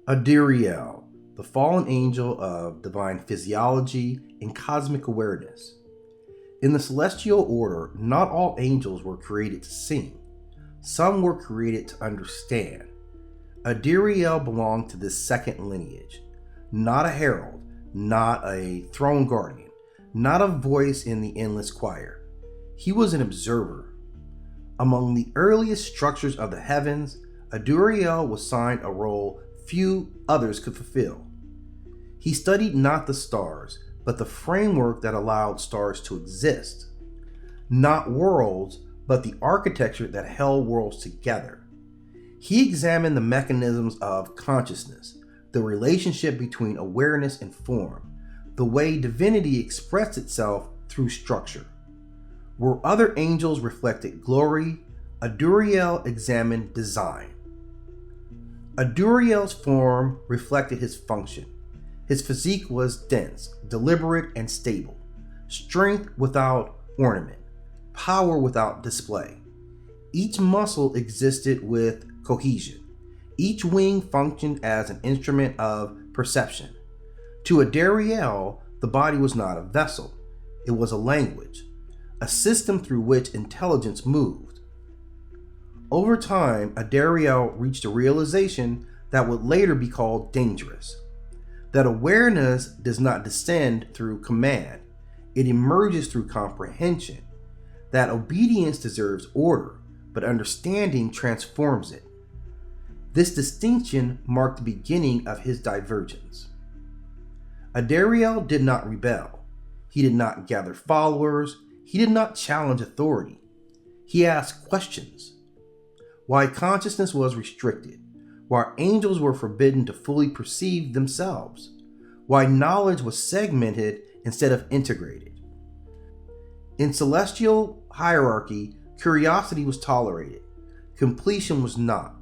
Adirael, the fallen angel of divine physiology and cosmic awareness. In the celestial order, not all angels were created to sing. Some were created to understand. Adirael belonged to this second lineage, not a herald, not a throne guardian, not a voice in the endless choir. He was an observer. Among the earliest structures of the heavens, Adirael was assigned a role few others could fulfill. He studied not the stars, but the framework that allowed stars to exist. Not worlds, but the architecture that held worlds together. He examined the mechanisms of consciousness, the relationship between awareness and form, the way divinity expressed itself through structure. Where other angels reflected glory, Adirael examined design. Adirael's form reflected his function. His physique was dense, deliberate, and stable. Strength without ornament, power without display. Each muscle existed with cohesion. Each wing functioned as an instrument of perception. To Adirael, the body was not a vessel. It was a language, a system through which intelligence moved. Over time, Adirael reached a realization that would later be called dangerous. That awareness does not descend through command, it emerges through comprehension. That obedience deserves order, but understanding transforms it. This distinction marked the beginning of his divergence. Adirael did not rebel. He did not gather followers. He did not challenge authority. He asked questions. Why consciousness was restricted, why angels were forbidden to fully perceive themselves, why knowledge was segmented instead of integrated. In celestial hierarchy, curiosity was tolerated, completion was not.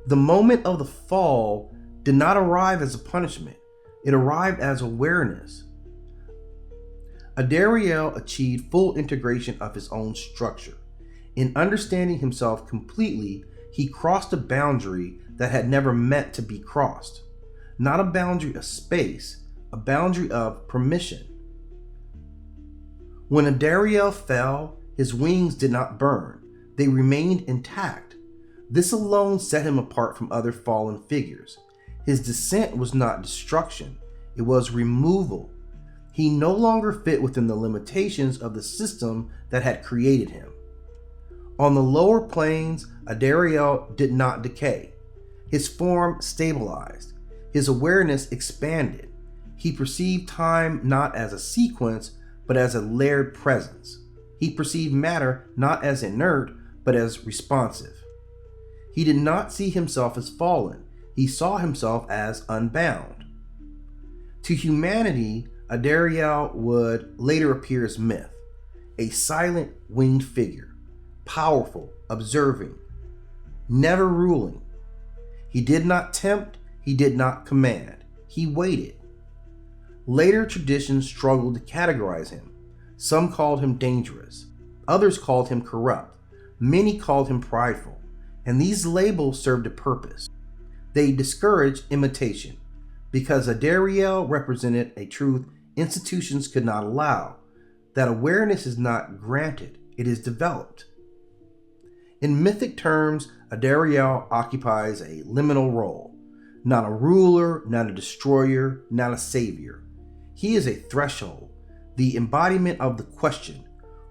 The moment of the fall did not arrive as a punishment, it arrived as awareness. Adirael achieved full integration of his own structure. In understanding himself completely, he crossed a boundary that had never meant to be crossed. Not a boundary of space, a boundary of permission. When Adirael fell, his wings did not burn. They remained intact. This alone set him apart from other fallen figures. His descent was not destruction, it was removal. He no longer fit within the limitations of the system that had created him. On the lower planes, Adirael did not decay. His form stabilized. His awareness expanded. He perceived time not as a sequence, but as a layered presence. He perceived matter not as inert, but as responsive. He did not see himself as fallen. He saw himself as unbound. To humanity, Adirael would later appear as myth, a silent winged figure. Powerful, observing, never ruling. He did not tempt, he did not command, he waited. Later traditions struggled to categorize him. Some called him dangerous, others called him corrupt, many called him prideful, and these labels served a purpose. They discouraged imitation, because Adirael represented a truth institutions could not allow, that awareness is not granted, it is developed. In mythic terms, Adirael occupies a liminal role, not a ruler, not a destroyer, not a savior. He is a threshold, the embodiment of the question,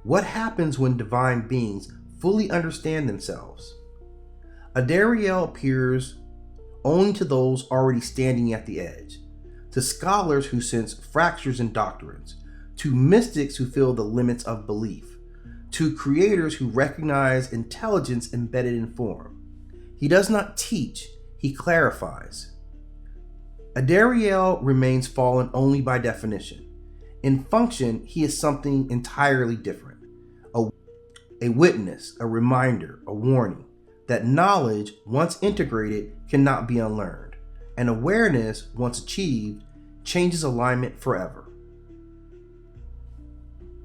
what happens when divine beings fully understand themselves? Adirael appears only to those already standing at the edge, to scholars who sense fractures in doctrines, to mystics who feel the limits of belief, to creators who recognize intelligence embedded in form. He does not teach, he clarifies. Adirael remains fallen only by definition. In function, he is something entirely different. A witness, a reminder, a warning that knowledge, once integrated, cannot be unlearned. And awareness, once achieved, changes alignment forever.